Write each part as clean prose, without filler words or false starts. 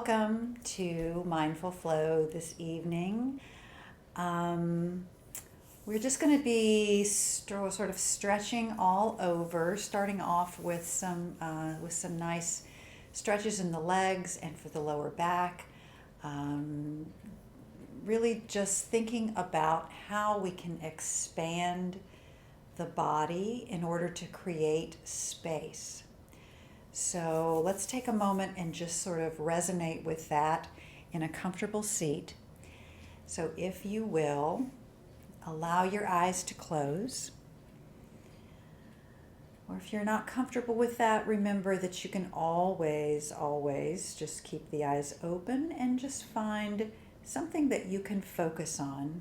welcome to Mindful Flow this evening. We're just going to be sort of stretching all over, starting off with some nice stretches in the legs and for the lower back. Um, really just thinking about how we can expand the body in order to create space. So let's take a moment and just sort of resonate with that in a comfortable seat. So if you will, allow your eyes to close. Or if you're not comfortable with that, remember that you can always just keep the eyes open and just find something that you can focus on.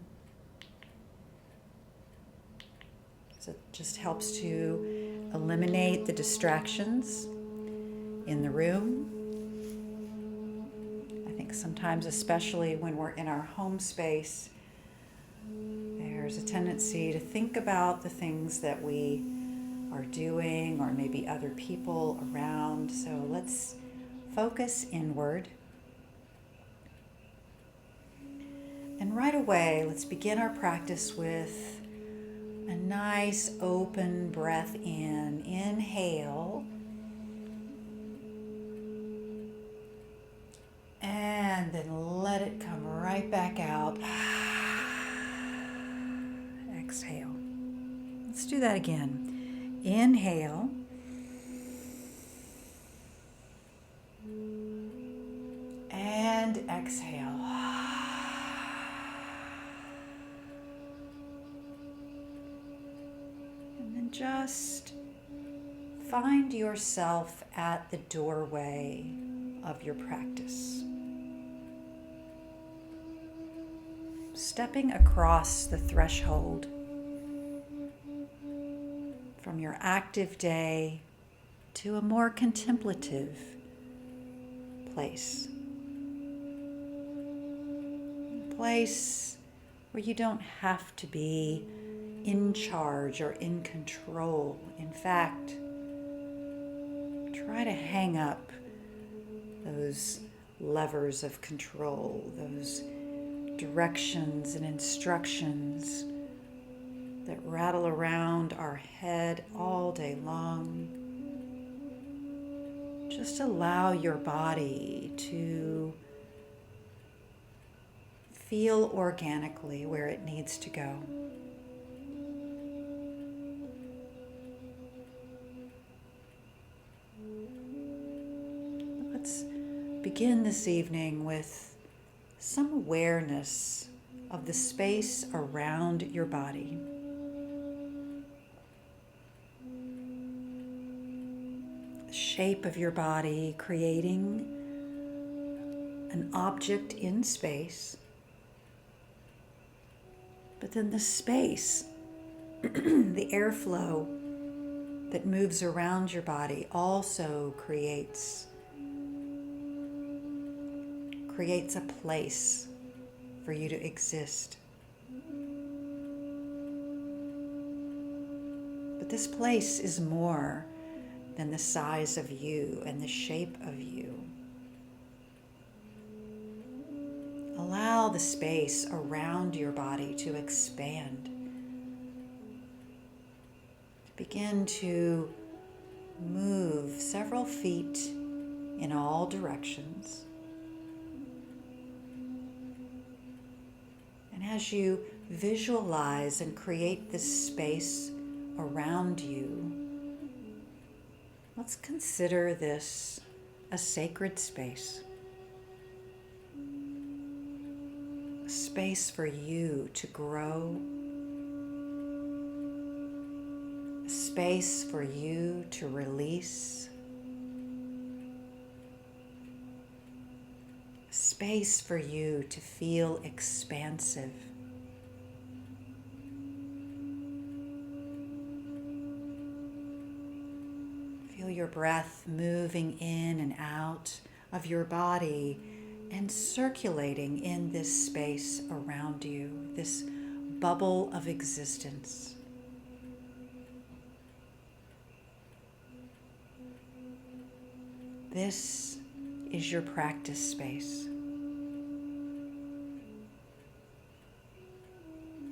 So it just helps to eliminate the distractions in the room. I think sometimes, especially when we're in our home space, there's a tendency to think about the things that we are doing or maybe other people around. So let's focus inward. And right away, let's begin our practice with a nice open breath in. Inhale. And then let it come right back out. Exhale. Let's do that again. Inhale. And exhale. And then just find yourself at the doorway of your practice. Stepping across the threshold from your active day to a more contemplative place. A place where you don't have to be in charge or in control. In fact, try to hang up those levers of control, those directions and instructions that rattle around our head all day long. Just allow your body to feel organically where it needs to go. Let's begin this evening with some awareness of the space around your body. The shape of your body creating an object in space, but then the space, the airflow that moves around your body also creates a place for you to exist. But this place is more than the size of you and the shape of you. Allow the space around your body to expand. Begin to move several feet in all directions. As you visualize and create this space around you, let's consider this a sacred space. A space for you to grow. A space for you to release. Space for you to feel expansive. Feel your breath moving in and out of your body and circulating in this space around you, this bubble of existence. This is your practice space.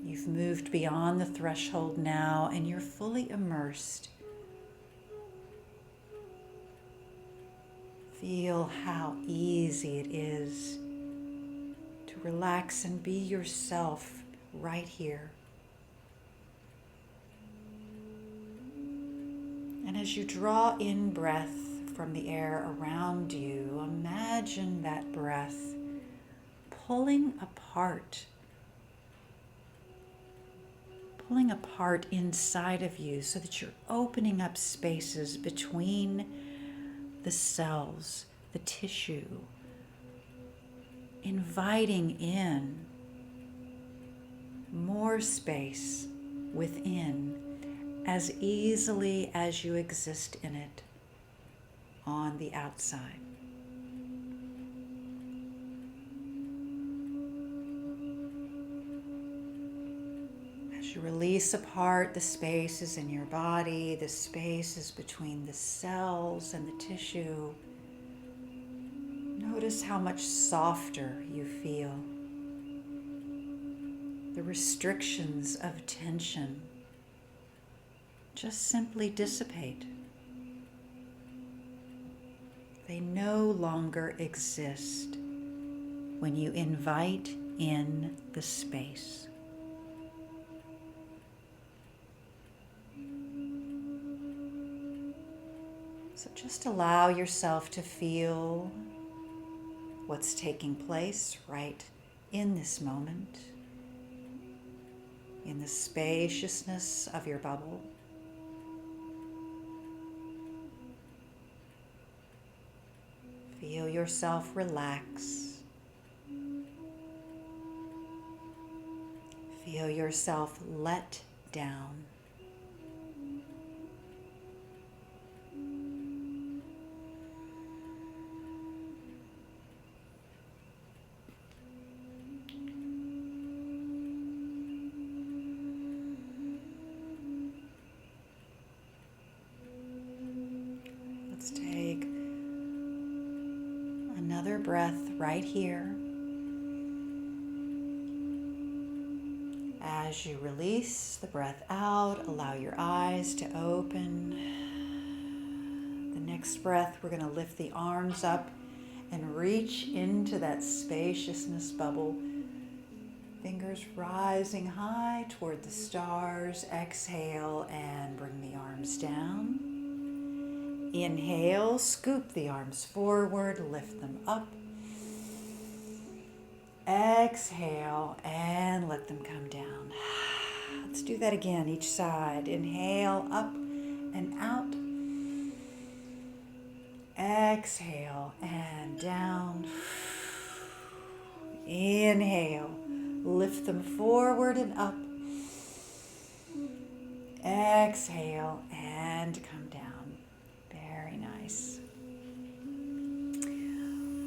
You've moved beyond the threshold now, and you're fully immersed. Feel how easy it is to relax and be yourself right here. And as you draw in breath from the air around you, imagine that breath pulling apart inside of you so that you're opening up spaces between the cells, the tissue, inviting in more space within as easily as you exist in it on the outside. As you release apart the spaces in your body, the spaces between the cells and the tissue, notice how much softer you feel. The restrictions of tension just simply dissipate. They no longer exist when you invite in the space. So just allow yourself to feel what's taking place right in this moment, in the spaciousness of your bubble. Feel yourself relax. Feel yourself let down. Let's take another breath right here. As you release the breath out, allow your eyes to open. The next breath, we're going to lift the arms up and reach into that spaciousness bubble. Fingers rising high toward the stars. Exhale and bring the arms down. Inhale, scoop the arms forward, lift them up. Exhale and let them come down. Let's do that again, each side. Inhale, up and out. Exhale and down. Inhale, lift them forward and up. Exhale and come down. Very nice.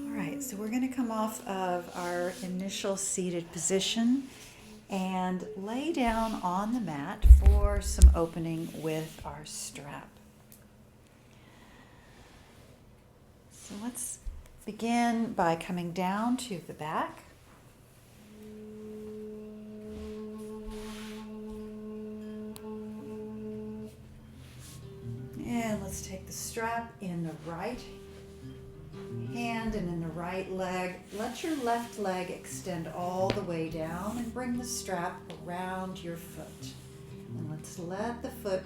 All right, so we're going to come off of our initial seated position and lay down on the mat for some opening with our strap. So let's begin by coming down to the back. And let's take the strap in the right hand and in the right leg. Let your left leg extend all the way down and bring the strap around your foot. And let's let the foot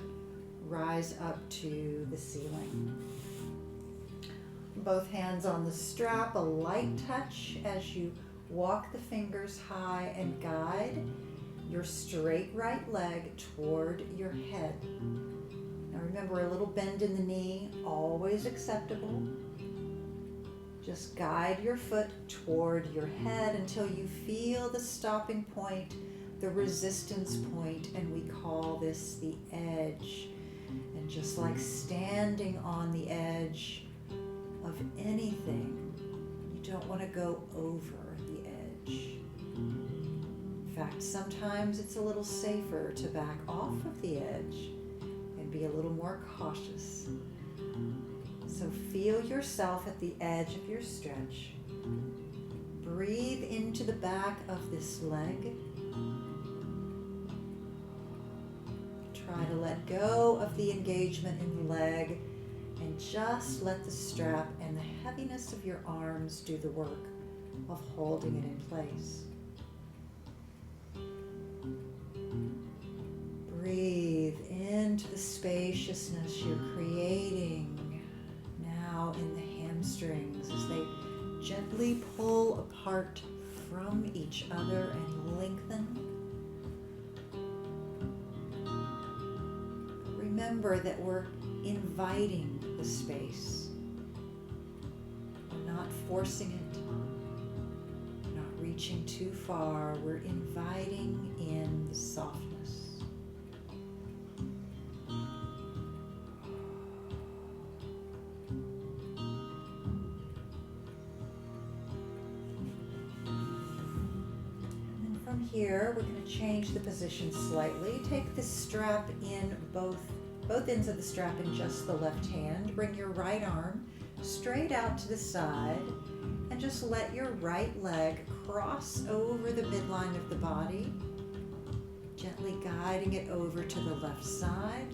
rise up to the ceiling. Both hands on the strap, a light touch as you walk the fingers high and guide your straight right leg toward your head. Now remember, a little bend in the knee, always acceptable. Just guide your foot toward your head until you feel the stopping point, the resistance point, and we call this the edge. And just like standing on the edge of anything, you don't want to go over the edge. In fact, sometimes it's a little safer to back off of the edge and be a little more cautious. So feel yourself at the edge of your stretch. Breathe into the back of this leg. Try to let go of the engagement in the leg and just let the strap and the heaviness of your arms do the work of holding it in place. Breathe into the spaciousness you're creating now in the hamstrings as they gently pull apart from each other and lengthen. Remember that we're inviting the space. We're not forcing it, we're not reaching too far. We're inviting in the softness. Here, we're going to change the position slightly. Take the strap in both ends of the strap in just the left hand. Bring your right arm straight out to the side and just let your right leg cross over the midline of the body, gently guiding it over to the left side.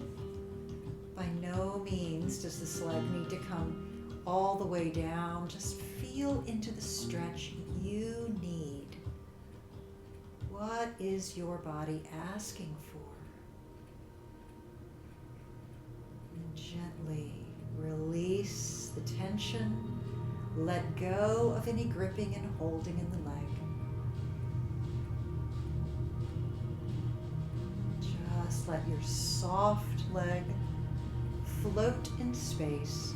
By no means does this leg need to come all the way down. Just feel into the stretch you need. What is your body asking for? And gently release the tension. Let go of any gripping and holding in the leg. Just let your soft leg float in space,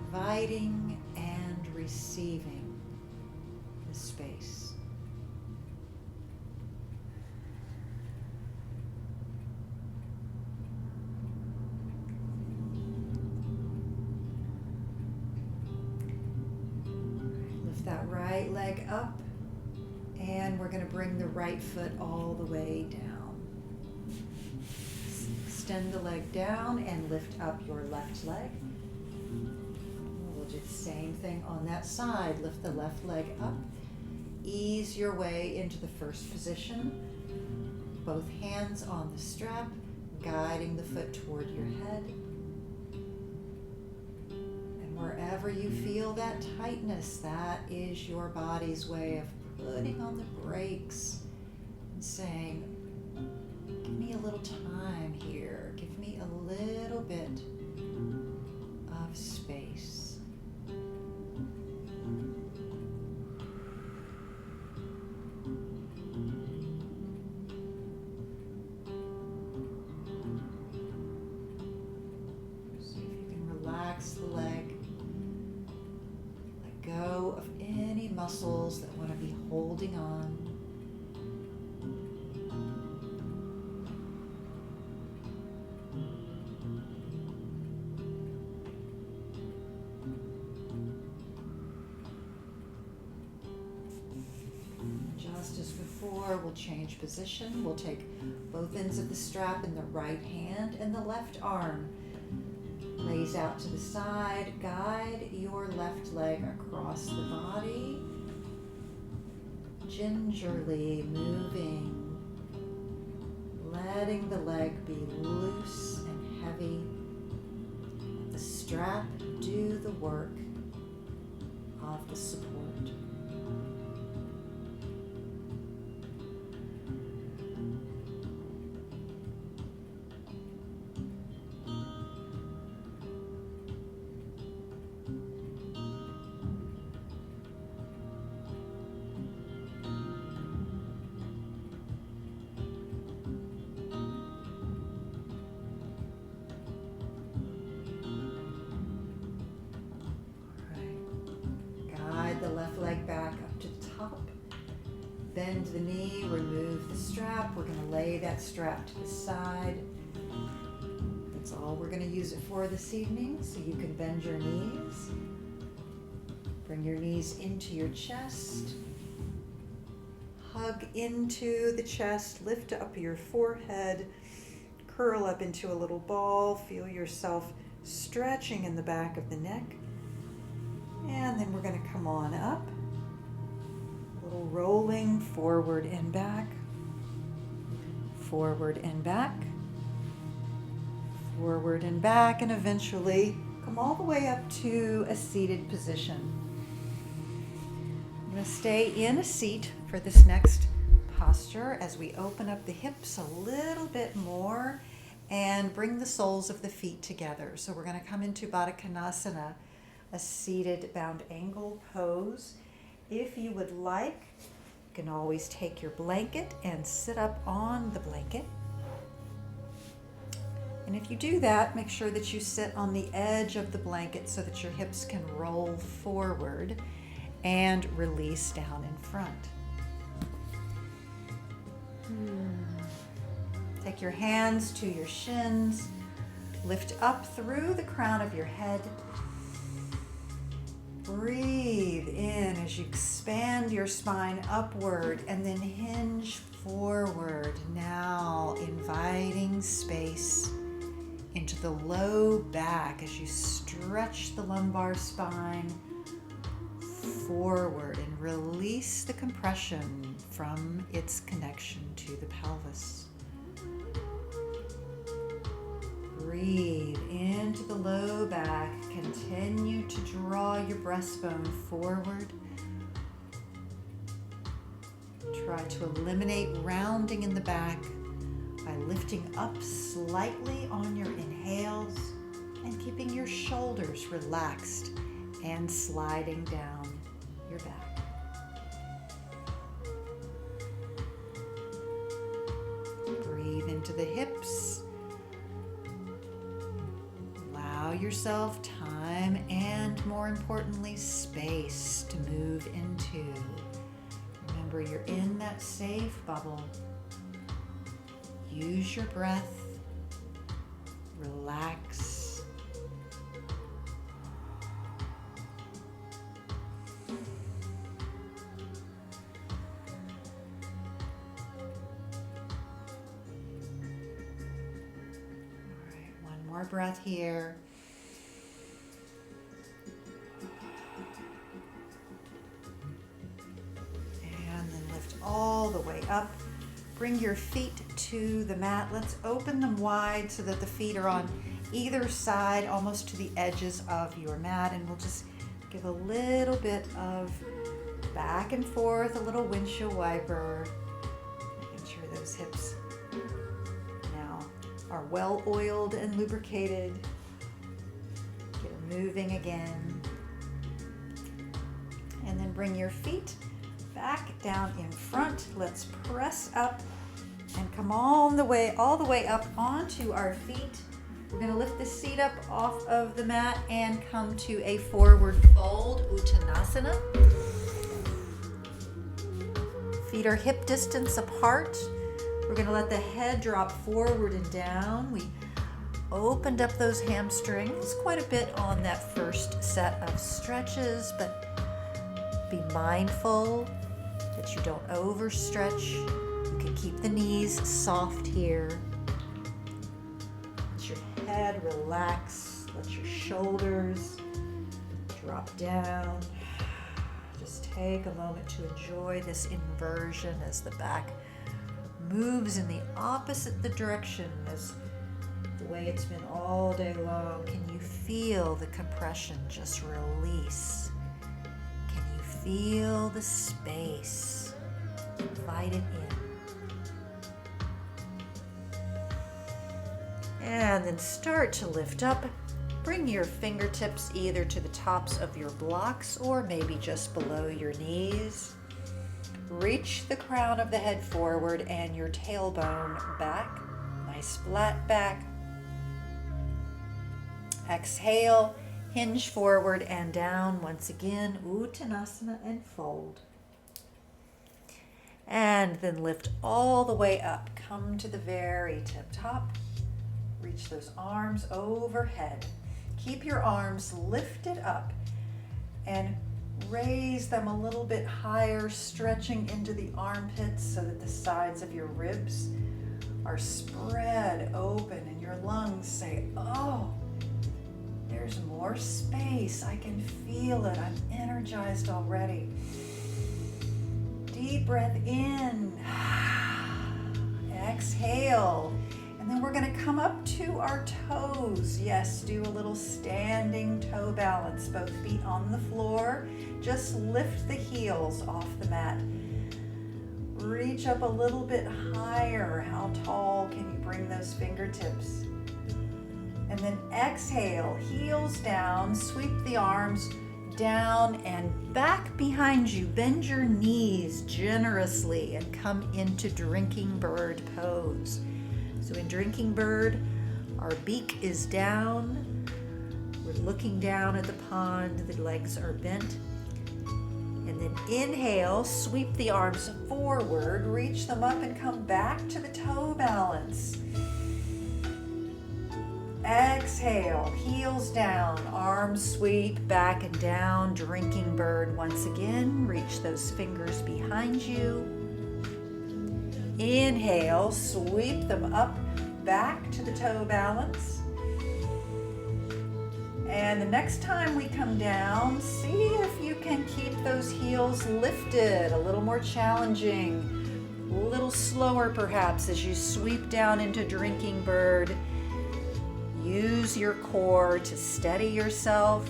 inviting and receiving the space. Lift that right leg up, and we're going to bring the right foot all the way down. Extend the leg down and lift up your left leg. We'll do the same thing on that side. Lift the left leg up. Ease your way into the first position. Both hands on the strap, guiding the foot toward your head. And wherever you feel that tightness, that is your body's way of putting on the brakes and saying, give me a little time here. Give me a little bit of space. The leg. Let go of any muscles that want to be holding on. Just as before, we'll change position. We'll take both ends of the strap in the right hand, and the left arm lays out to the side. Guide your left leg across the body, gingerly moving, letting the leg be loose and heavy. Let the strap do the work of the support. The left leg back up to the top. Bend the knee, remove the strap. We're going to lay that strap to the side. That's all we're going to use it for this evening, so you can bend your knees. Bring your knees into your chest. Hug into the chest, lift up your forehead, curl up into a little ball. Feel yourself stretching in the back of the neck. And then we're going to come on up. A little rolling forward and back. Forward and back. Forward and back, and eventually come all the way up to a seated position. I'm going to stay in a seat for this next posture as we open up the hips a little bit more and bring the soles of the feet together. So we're going to come into Baddha Konasana, a seated bound angle pose. If you would like, you can always take your blanket and sit up on the blanket. And if you do that, make sure that you sit on the edge of the blanket so that your hips can roll forward and release down in front. Take your hands to your shins. Lift up through the crown of your head. Breathe in as you expand your spine upward and then hinge forward. Now inviting space into the low back as you stretch the lumbar spine forward and release the compression from its connection to the pelvis. Breathe into the low back. Continue to draw your breastbone forward. Try to eliminate rounding in the back by lifting up slightly on your inhales and keeping your shoulders relaxed and sliding down your back. Breathe into the hips. Allow yourself time and, more importantly, space to move into. Remember, you're in that safe bubble. Use your breath. Relax. All right, one more breath here. And then lift all the way up. Bring your feet to the mat. Let's open them wide so that the feet are on either side, almost to the edges of your mat. And we'll just give a little bit of back and forth, a little windshield wiper, making sure those hips now are well oiled and lubricated. Get them moving again. And then bring your feet back down in front. Let's press up and come all the way up onto our feet. We're going to lift the seat up off of the mat and come to a forward fold, Uttanasana. Feet are hip distance apart. We're going to let the head drop forward and down. We opened up those hamstrings quite a bit on that first set of stretches, but be mindful that you don't overstretch. You can keep the knees soft here. Let your head relax. Let your shoulders drop down. Just take a moment to enjoy this inversion as the back moves in the opposite direction as the way it's been all day long. Can you feel the compression just release? Feel the space. Invite it in. And then start to lift up. Bring your fingertips either to the tops of your blocks or maybe just below your knees. Reach the crown of the head forward and your tailbone back. Nice flat back. Exhale. Hinge forward and down once again, Uttanasana, and fold. And then lift all the way up. Come to the very tip top. Reach those arms overhead. Keep your arms lifted up and raise them a little bit higher, stretching into the armpits so that the sides of your ribs are spread open and your lungs say, oh, there's more space. I can feel it. I'm energized already. Deep breath in. Exhale. And then we're going to come up to our toes. Yes, do a little standing toe balance. Both feet on the floor. Just lift the heels off the mat. Reach up a little bit higher. How tall can you bring those fingertips? And then exhale, heels down, sweep the arms down and back behind you. Bend your knees generously and come into drinking bird pose. So in drinking bird, our beak is down. We're looking down at the pond. The legs are bent. And then inhale, sweep the arms forward, reach them up and come back to the toe balance. Exhale, heels down, arms sweep back and down, drinking bird once again. Reach those fingers behind you. Inhale, sweep them up, back to the toe balance. And the next time we come down, see if you can keep those heels lifted, a little more challenging, a little slower perhaps as you sweep down into drinking bird. Use your core to steady yourself.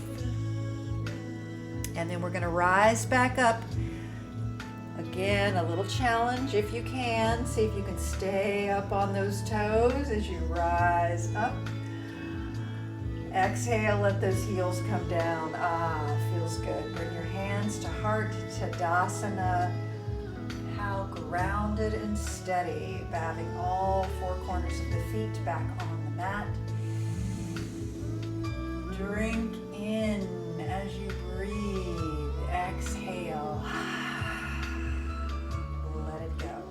And then we're going to rise back up. Again, a little challenge if you can. See if you can stay up on those toes as you rise up. Exhale, let those heels come down. Feels good. Bring your hands to heart, Tadasana. How grounded and steady. Bathing all four corners of the feet back on the mat. Drink in as you breathe. Exhale. Let it go.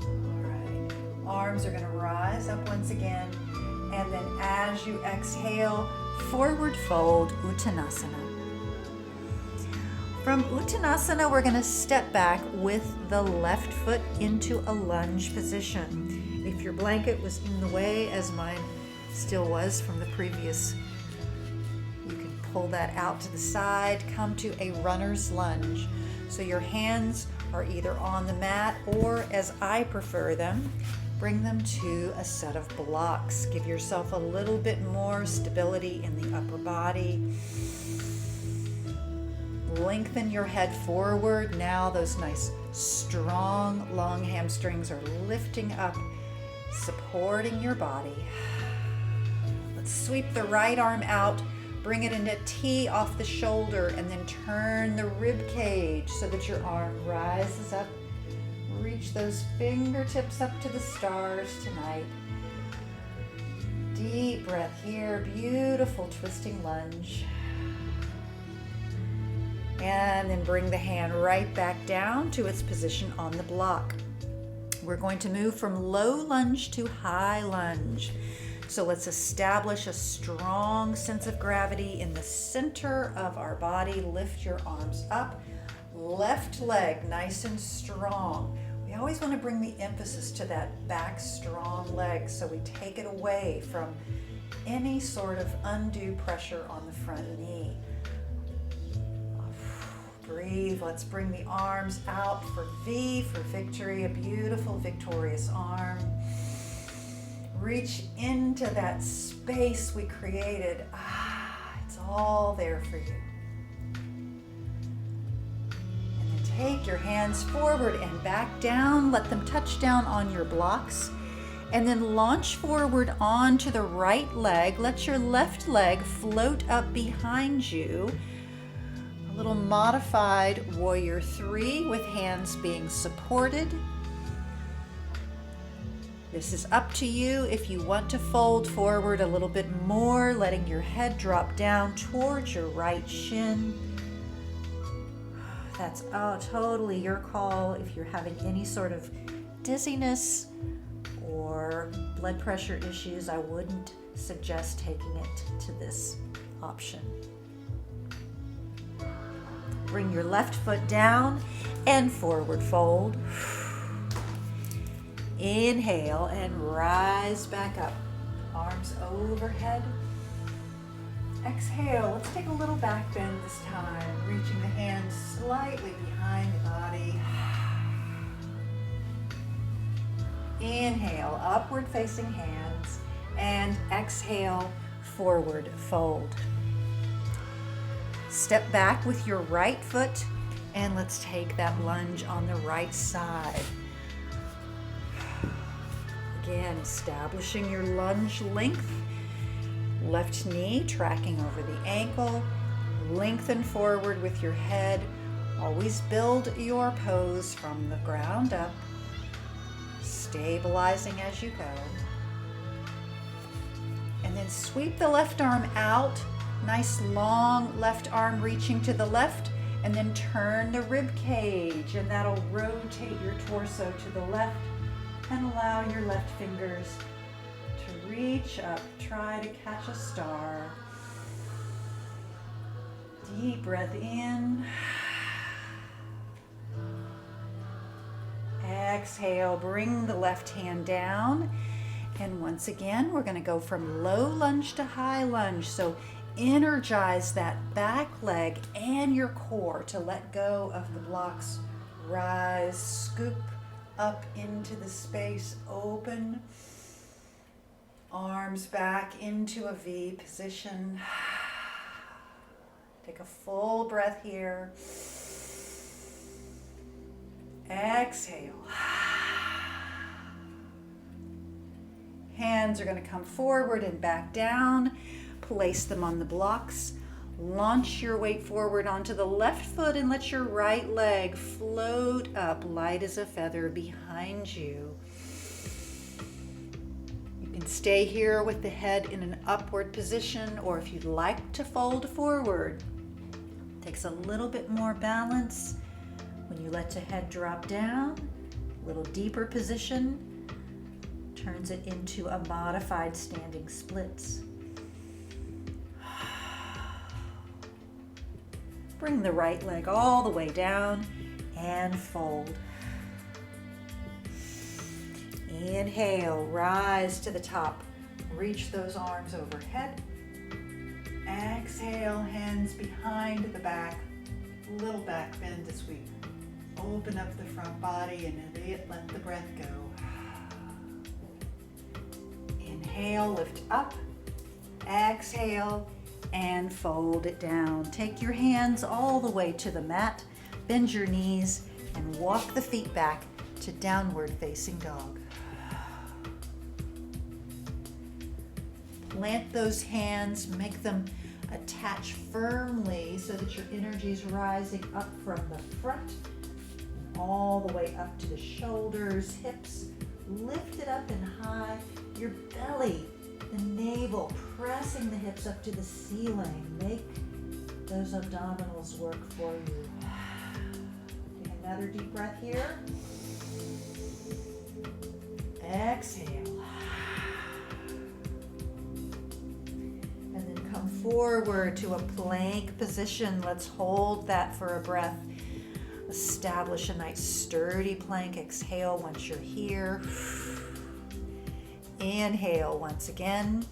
All right. Arms are going to rise up once again. And then as you exhale, forward fold, Uttanasana. From Uttanasana, we're going to step back with the left foot into a lunge position. If your blanket was in the way, as mine still was from the previous, you can pull that out to the side, come to a runner's lunge. So your hands are either on the mat or, as I prefer them, bring them to a set of blocks. Give yourself a little bit more stability in the upper body. Lengthen your head forward. Now those nice, strong, long hamstrings are lifting up, supporting your body. Let's sweep the right arm out, bring it into T off the shoulder, and then turn the rib cage so that your arm rises up. Reach those fingertips up to the stars tonight. Deep breath here, beautiful twisting lunge. And then bring the hand right back down to its position on the block. We're going to move from low lunge to high lunge. So let's establish a strong sense of gravity in the center of our body. Lift your arms up. Left leg nice and strong. We always want to bring the emphasis to that back strong leg, so we take it away from any sort of undue pressure on the front knee. Breathe. Let's bring the arms out for V, for victory, a beautiful victorious arm. Reach into that space we created. It's all there for you. Take your hands forward and back down. Let them touch down on your blocks. And then launch forward onto the right leg. Let your left leg float up behind you. A little modified warrior 3 with hands being supported. This is up to you if you want to fold forward a little bit more, letting your head drop down towards your right shin. That's totally your call. If you're having any sort of dizziness or blood pressure issues, I wouldn't suggest taking it to this option. Bring your left foot down and forward fold. Inhale and rise back up. Arms overhead. Exhale, let's take a little back bend this time, reaching the hands slightly behind the body. Inhale, upward facing hands, and exhale, forward fold. Step back with your right foot, and let's take that lunge on the right side. Again, establishing your lunge length. Left knee tracking over the ankle. Lengthen forward with your head. Always build your pose from the ground up, stabilizing as you go. And then sweep the left arm out. Nice long left arm reaching to the left, and then turn the rib cage, and that'll rotate your torso to the left and allow your left fingers to reach up. Try to catch a star. Deep breath in. Exhale, bring the left hand down. And once again, we're going to go from low lunge to high lunge. So energize that back leg and your core to let go of the blocks. Rise, scoop up into the space, open. Arms back into a V position. Take a full breath here. Exhale. Hands are going to come forward and back down. Place them on the blocks. Launch your weight forward onto the left foot and let your right leg float up light as a feather behind you. You can stay here with the head in an upward position, or if you'd like to fold forward, takes a little bit more balance when you let the head drop down. A little deeper position turns it into a modified standing splits. Bring the right leg all the way down and fold. Inhale, rise to the top. Reach those arms overhead. Exhale, hands behind the back. Little back bend as we open up the front body and let the breath go. Inhale, lift up. Exhale, and fold it down. Take your hands all the way to the mat, bend your knees, and walk the feet back to downward facing dog. Plant those hands, make them attach firmly so that your energy is rising up from the front, all the way up to the shoulders, hips, lift it up and high, your belly, the navel, pressing the hips up to the ceiling. Make those abdominals work for you. Take another deep breath here. Exhale. And then come forward to a plank position. Let's hold that for a breath. Establish a nice sturdy plank. Exhale once you're here. Inhale once again.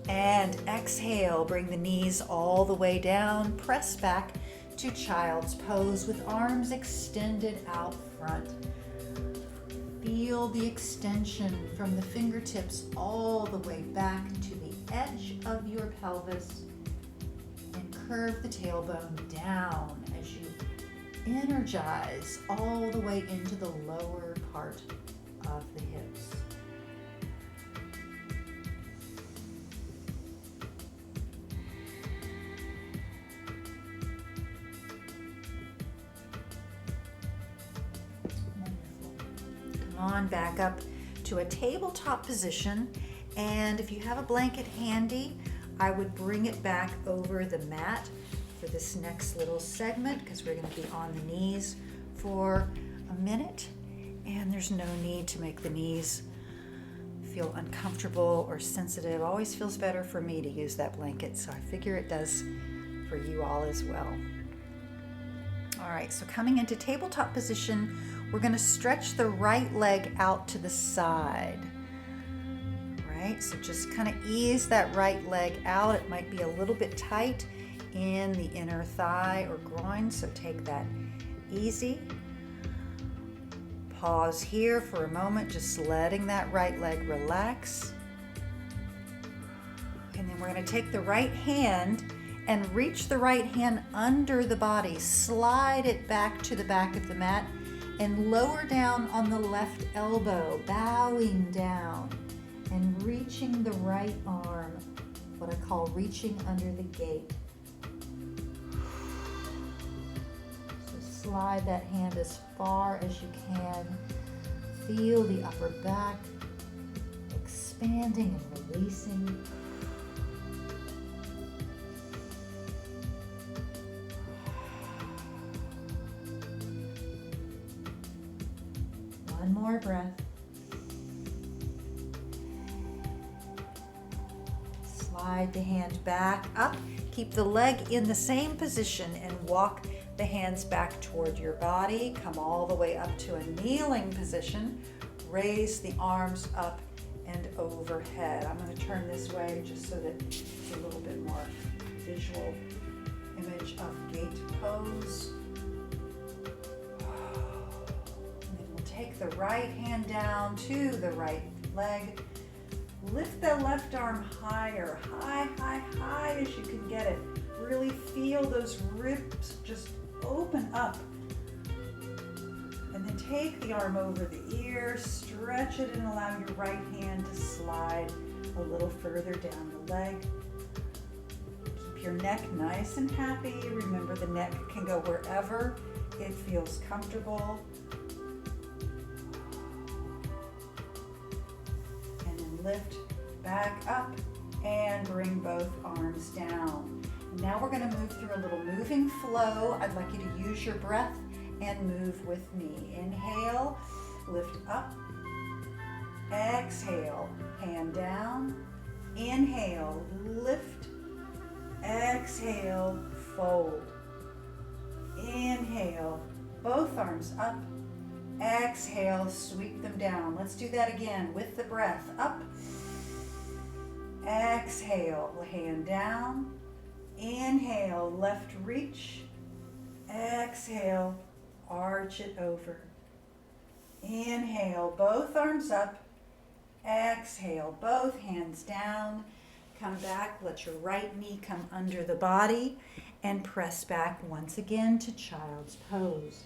And exhale, bring the knees all the way down. Press back to child's pose with arms extended out front. Feel the extension from the fingertips all the way back to the edge of your pelvis. And curve the tailbone down as you energize all the way into the lower part of the hips. Wonderful. Come on back up to a tabletop position, and if you have a blanket handy, I would bring it back over the mat for this next little segment because we're going to be on the knees for a minute. And there's no need to make the knees feel uncomfortable or sensitive. Always feels better for me to use that blanket, so I figure it does for you all as well. All right, so coming into tabletop position, we're going to stretch the right leg out to the side. Right, so just kind of ease that right leg out. It might be a little bit tight in the inner thigh or groin, so take that easy. Pause here for a moment, just letting that right leg relax. And then we're going to take the right hand and reach the right hand under the body. Slide it back to the back of the mat and lower down on the left elbow, bowing down and reaching the right arm, what I call reaching under the gate. So slide that hand as far as you can. Feel the upper back expanding and releasing. One more breath. Slide the hand back up. Keep the leg in the same position and walk the hands back toward your body. Come all the way up to a kneeling position. Raise the arms up and overhead. I'm going to turn this way just so that it's a little bit more visual image of gate pose. Take the right hand down to the right leg. Lift the left arm higher, high, high, high as you can get it. Really feel those ribs just open up. And then take the arm over the ear, stretch it and allow your right hand to slide a little further down the leg. Keep your neck nice and happy. Remember, the neck can go wherever it feels comfortable. Lift back up and bring both arms down. Now we're going to move through a little moving flow. I'd like you to use your breath and move with me. Inhale, lift up. Exhale, hand down. Inhale, lift. Exhale, fold. Inhale, both arms up. Exhale, sweep them down. Let's do that again with the breath. Up. Exhale, hand down. Inhale, left reach. Exhale, arch it over. Inhale, both arms up. Exhale, both hands down. Come back, let your right knee come under the body and press back once again to child's pose.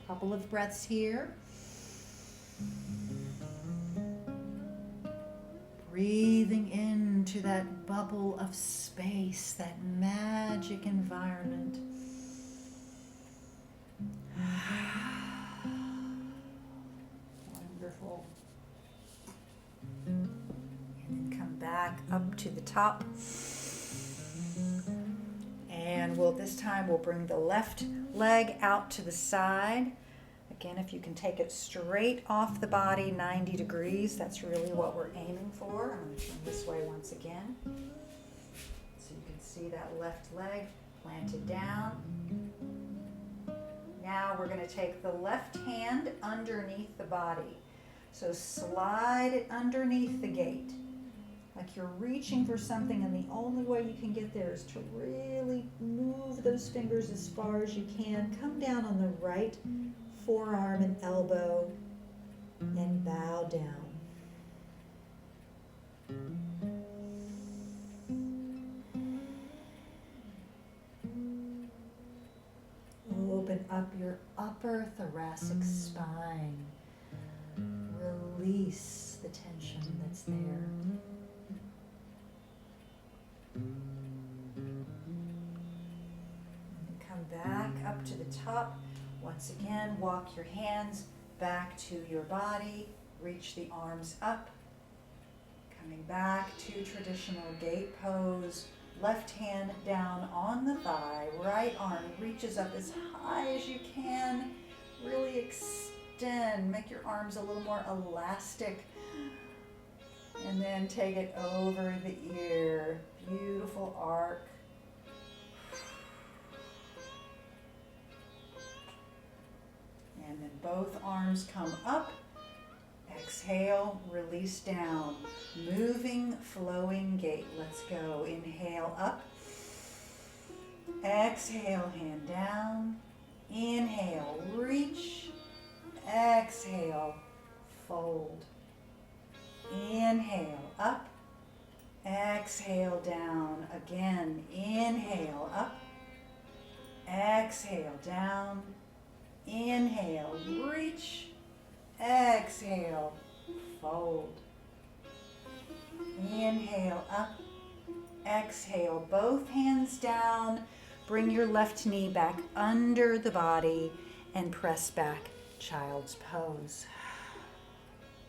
Couple of breaths here. Breathing into that bubble of space, that magic environment. Wonderful. And then come back up to the top. And this time we'll bring the left leg out to the side. Again, if you can take it straight off the body, 90 degrees, that's really what we're aiming for. I'm going to turn this way once again. So you can see that left leg planted down. Now we're going to take the left hand underneath the body. So slide it underneath the gate. Like you're reaching for something, and the only way you can get there is to really move those fingers as far as you can. Come down on the right forearm and elbow and bow down. Open up your upper thoracic spine. Release the tension that's there. And come back up to the top. Once again, walk your hands back to your body. Reach the arms up. Coming back to traditional gate pose. Left hand down on the thigh. Right arm reaches up as high as you can. Really extend. Make your arms a little more elastic. And then take it over the ear. Beautiful arc. Both arms come up. Exhale, release down. Moving, flowing gait. Let's go. Inhale up. Exhale, hand down. Inhale, reach. Exhale, fold. Inhale, up. Exhale, down. Again, inhale, up. Exhale, down. Inhale, reach. Exhale, fold. Inhale, up. Exhale, both hands down. Bring your left knee back under the body and press back, child's pose.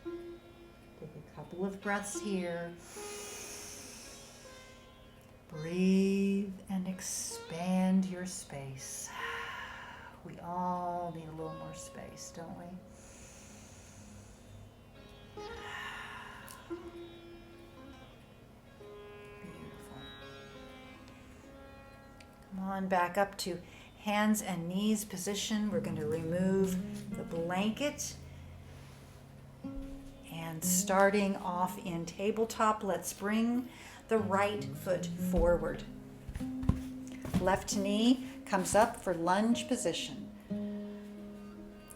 Take a couple of breaths here. Breathe and expand your space. We all need a little more space, don't we? Beautiful. Come on back up to hands and knees position. We're going to remove the blanket. And starting off in tabletop, let's bring the right foot forward. Left knee comes up for lunge position.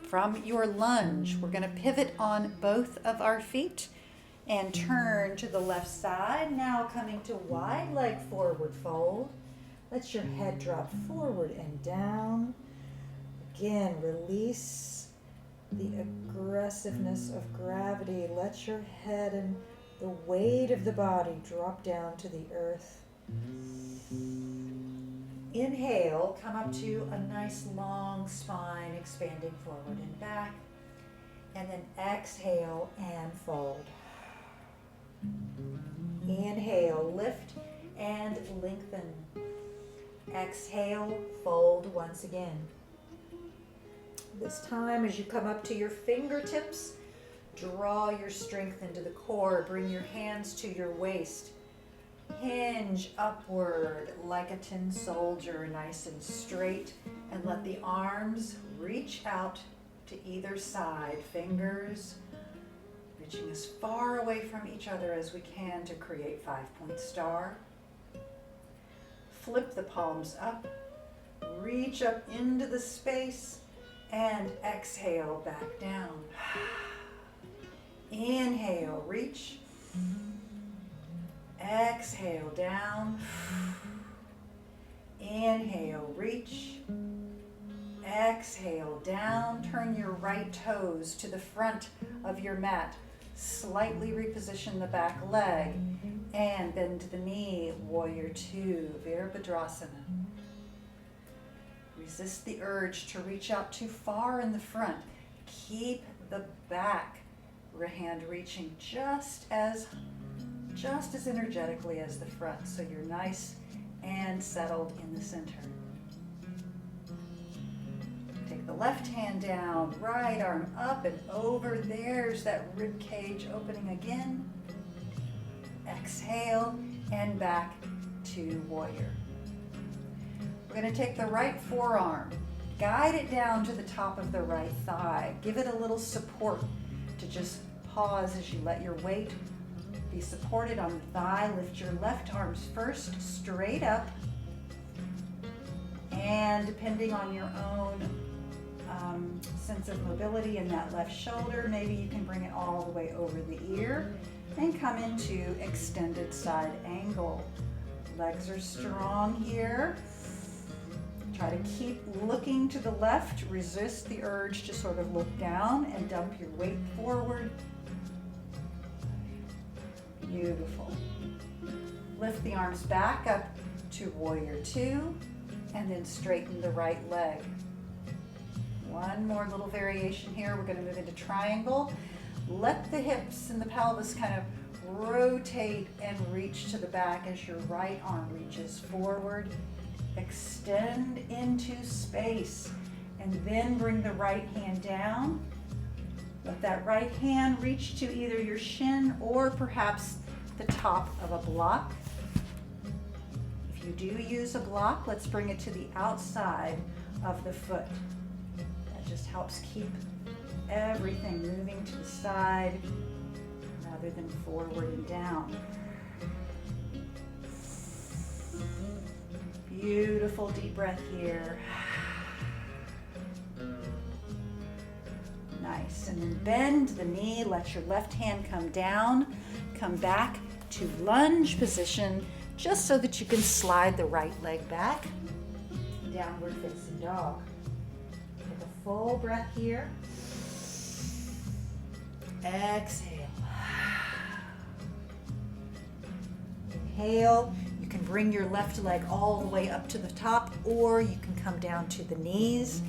From your lunge, we're going to pivot on both of our feet and turn to the left side. Now coming to wide leg forward fold. Let your head drop forward and down. Again, release the aggressiveness of gravity. Let your head and the weight of the body drop down to the earth. Inhale, come up to a nice long spine, expanding forward and back. And then exhale and fold. Inhale, lift and lengthen. Exhale, fold once again. This time, as you come up to your fingertips, draw your strength into the core. Bring your hands to your waist. Hinge upward like a tin soldier, nice and straight. And let the arms reach out to either side. Fingers reaching as far away from each other as we can to create 5-point star. Flip the palms up. Reach up into the space. And exhale back down. Inhale, reach. Exhale, down. Inhale, reach. Exhale, down. Turn your right toes to the front of your mat. Slightly reposition the back leg. And bend the knee, warrior two, Virabhadrasana. Resist the urge to reach out too far in the front. Keep the back hand reaching just as energetically as the front, so you're nice and settled in the center. Take the left hand down, right arm up and over. There's that rib cage opening again. Exhale and back to warrior. We're going to take the right forearm, guide it down to the top of the right thigh. Give it a little support to just pause as you let your weight be supported on the thigh. Lift your left arms first, straight up. And depending on your own sense of mobility in that left shoulder, maybe you can bring it all the way over the ear and come into extended side angle. Legs are strong here. Try to keep looking to the left. Resist the urge to sort of look down and dump your weight forward. Beautiful. Lift the arms back up to warrior two and then straighten the right leg. One more little variation here. We're going to move into triangle. Let the hips and the pelvis kind of rotate and reach to the back as your right arm reaches forward. Extend into space and then bring the right hand down. Let that right hand reach to either your shin or perhaps the top of a block. If you do use a block, let's bring it to the outside of the foot. That It just helps keep everything moving to the side rather than forward and down. Beautiful deep breath here. Nice. And then bend the knee, let your left hand come down, come back to lunge position, just so that you can slide the right leg back. Downward facing dog. Take a full breath here. Exhale. Inhale. You can bring your left leg all the way up to the top, or you can come down to the knees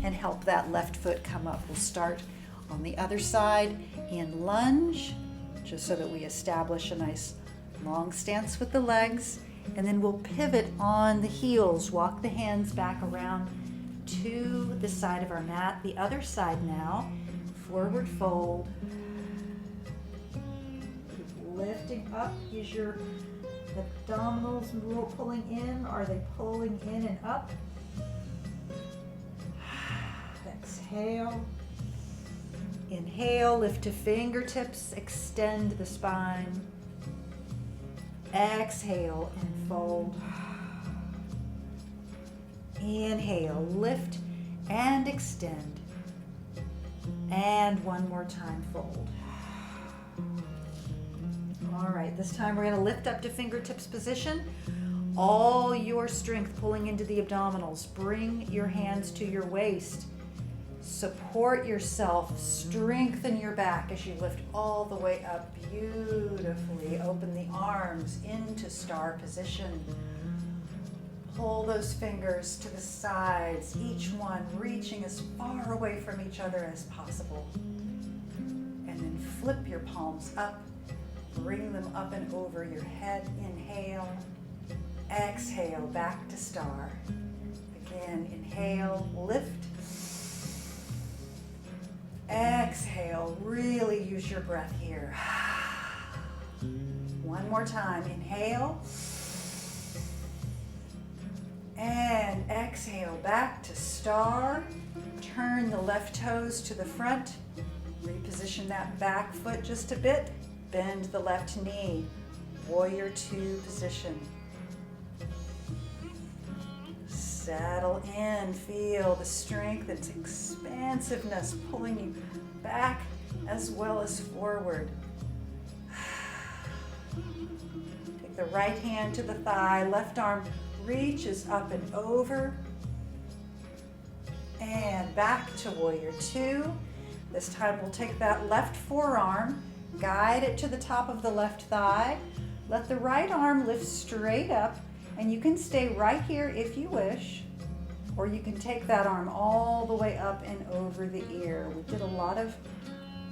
and help that left foot come up. We'll start on the other side in lunge, just so that we establish a nice long stance with the legs. And then we'll pivot on the heels, walk the hands back around to the side of our mat. The other side now, forward fold. Keep lifting up. Is your abdominals pulling in? Are they pulling in and up? Exhale. Inhale, lift to fingertips, extend the spine. Exhale and fold. Inhale, lift and extend. And one more time, fold. All right, this time we're going to lift up to fingertips position. All your strength pulling into the abdominals. Bring your hands to your waist. Support yourself. Strengthen your back as you lift all the way up beautifully. Open the arms into star position. Pull those fingers to the sides, each one reaching as far away from each other as possible. And then flip your palms up. Bring them up and over your head. Inhale. Exhale, back to star. Again, inhale, lift. Exhale, really use your breath here. One more time, inhale. And exhale, back to star. Turn the left toes to the front. Reposition that back foot just a bit. Bend the left knee. Warrior two position. Settle in, feel the strength and expansiveness pulling you back as well as forward. Take the right hand to the thigh, left arm reaches up and over. And back to warrior two. This time we'll take that left forearm, guide it to the top of the left thigh. Let the right arm lift straight up. And you can stay right here if you wish, or you can take that arm all the way up and over the ear. We did a lot of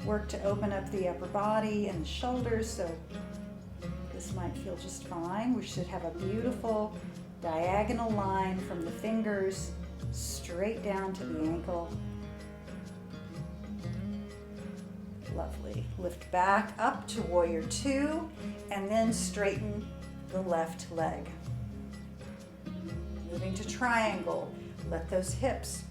work to open up the upper body and the shoulders, so this might feel just fine. We should have a beautiful diagonal line from the fingers straight down to the ankle. Lovely. Lift back up to warrior two, and then straighten the left leg. Moving to triangle, let those hips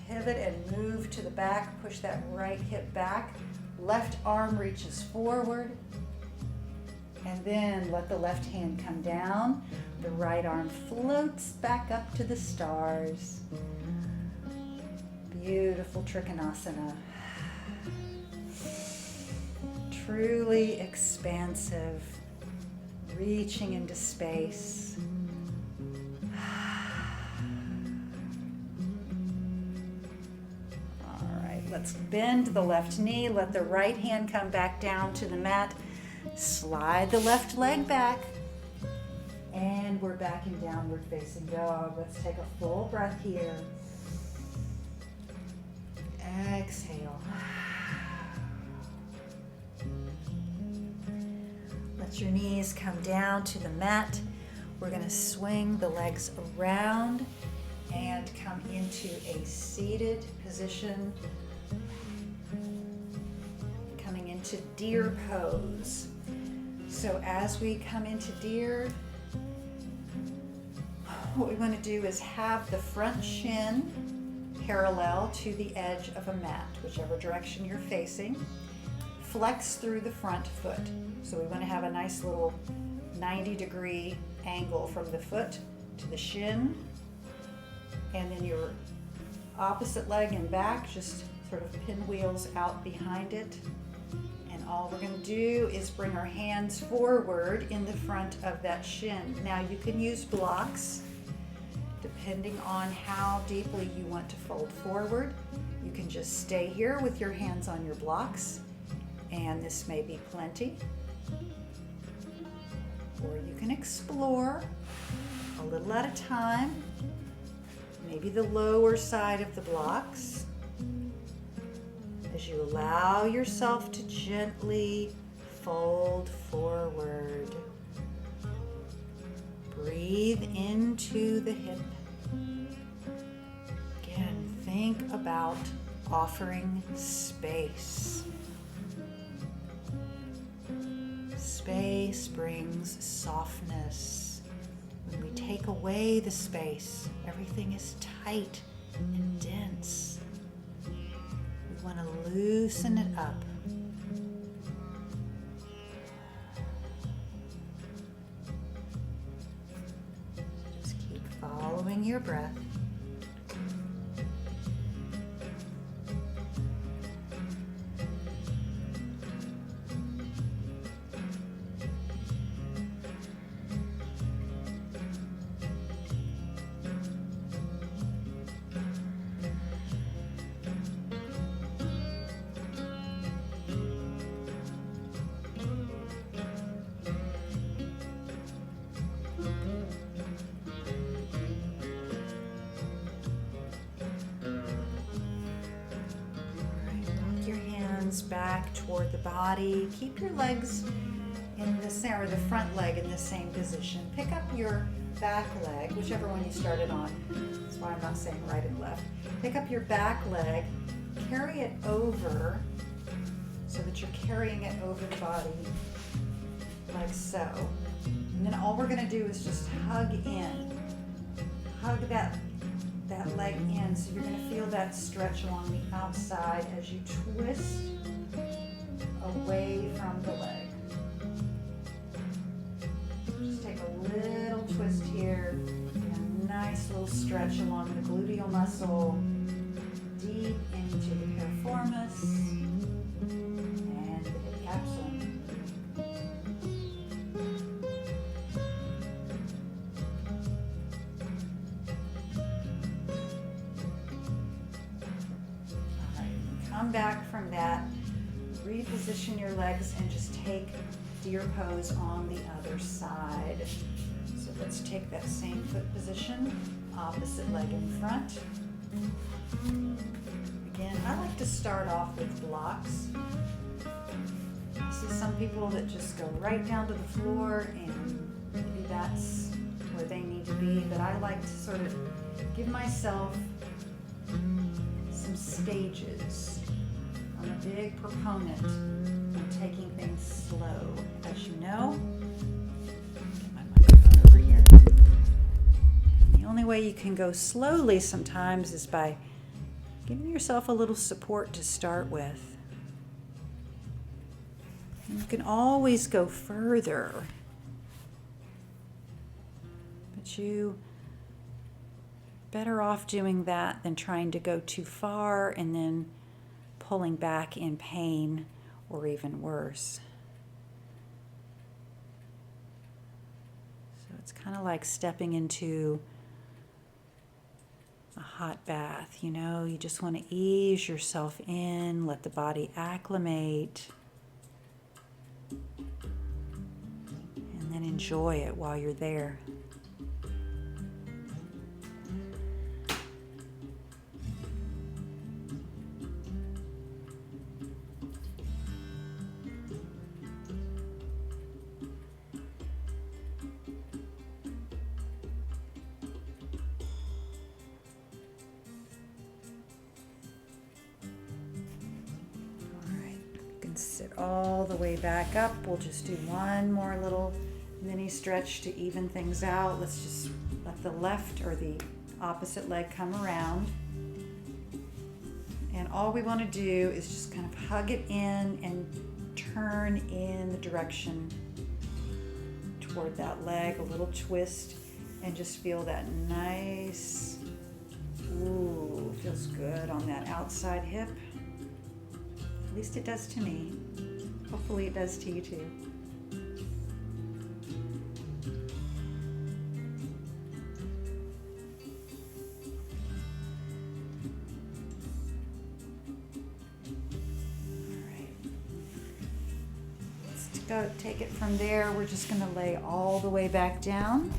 pivot and move to the back. Push that right hip back. Left arm reaches forward. And then let the left hand come down. The right arm floats back up to the stars. Beautiful Trikonasana. Truly expansive, reaching into space. Let's bend the left knee, let the right hand come back down to the mat, slide the left leg back, and we're back in downward facing dog. Let's take a full breath here. Exhale. Let your knees come down to the mat. We're going to swing the legs around and come into a seated position. Coming into deer pose. So as we come into deer, what we want to do is have the front shin parallel to the edge of a mat, whichever direction you're facing. Flex through the front foot. So we want to have a nice little 90-degree angle from the foot to the shin. And then your opposite leg and back, just sort of pinwheels out behind it. And all we're going to do is bring our hands forward in the front of that shin. Now you can use blocks depending on how deeply you want to fold forward. You can just stay here with your hands on your blocks, and this may be plenty. Or you can explore a little at a time, maybe the lower side of the blocks, as you allow yourself to gently fold forward. Breathe into the hip. Again, think about offering space. Space brings softness. When we take away the space, everything is tight and dense. We want to loosen it up. Just keep following your breath. Back toward the body. Keep your legs in the center, the front leg in the same position. Pick up your back leg, whichever one you started on. That's why I'm not saying right and left. Pick up your back leg, carry it over so that you're carrying it over the body like so. And then all we're going to do is just hug in. Hug that leg in, so you're going to feel that stretch along the outside as you twist away from the leg. Just take a little twist here, and a nice little stretch along the gluteal muscle, deep into the piriformis and the hip capsule. Come back from that, reposition your legs, and just take deer pose on the other side. So let's take that same foot position, opposite leg in front. Again, I like to start off with blocks. I see some people that just go right down to the floor, and maybe that's where they need to be, but I like to sort of give myself some stages. I'm a big proponent of taking things slow. As you know, get my microphone over here. The only way you can go slowly sometimes is by giving yourself a little support to start with. And you can always go further, but you better off doing that than trying to go too far and then pulling back in pain, or even worse. So it's kind of like stepping into a hot bath, you know? You just want to ease yourself in, let the body acclimate, and then enjoy it while you're there. Sit all the way back up. We'll just do one more little mini stretch to even things out. Let's just let the left or the opposite leg come around. And all we want to do is just kind of hug it in and turn in the direction toward that leg, a little twist, and just feel that nice, ooh, feels good on that outside hip. At least it does to me. Hopefully it does to you too. Go take it from there. We're just going to lay all the way back down.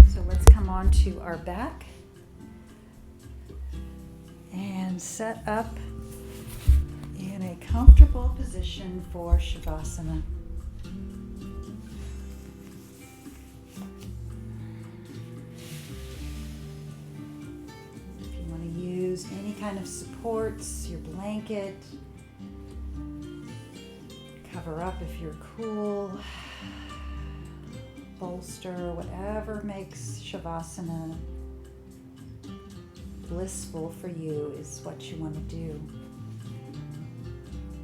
So let's come on to our back and set up in a comfortable position for Shavasana. If you want to use any kind of supports, your blanket, cover up if you're cool, bolster, whatever makes Shavasana blissful for you is what you want to do.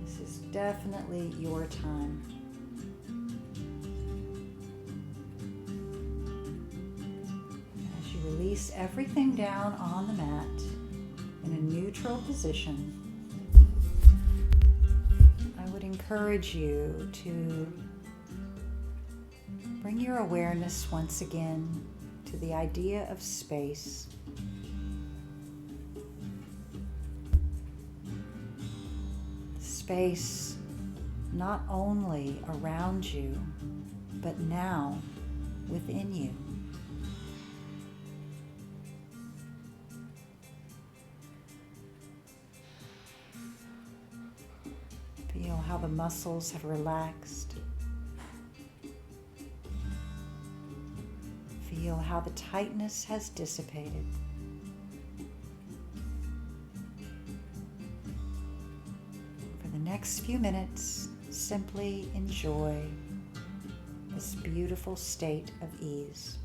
This is definitely your time. As you release everything down on the mat in a neutral position, I would encourage you to bring your awareness once again to the idea of space. Space not only around you, but now within you. Feel how the muscles have relaxed. Feel how the tightness has dissipated. For the next few minutes, simply enjoy this beautiful state of ease.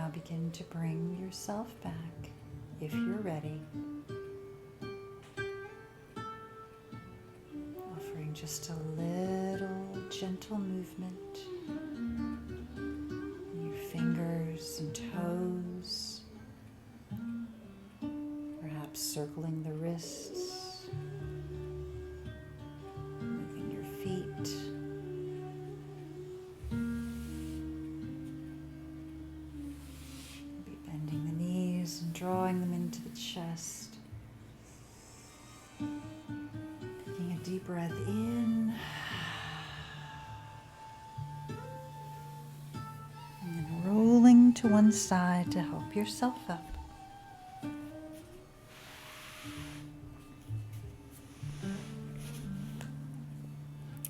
Now begin to bring yourself back if you're ready. Offering just a little gentle movement in your fingers and toes, perhaps circling the wrists, moving your feet. Be bending the knees and drawing them into the chest. Taking a deep breath in. And then rolling to one side to help yourself up.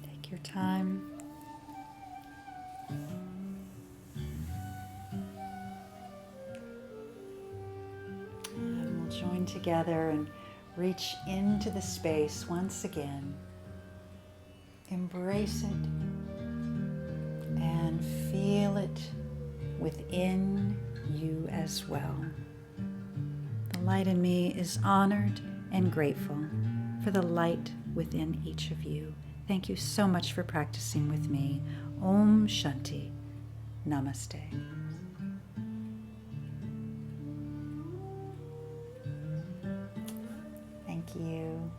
Take your time. And we'll join together and reach into the space once again. Embrace it and feel it within you as well. The light in me is honored and grateful for the light within each of you. Thank you so much for practicing with me. Om Shanti. Namaste. Thank you.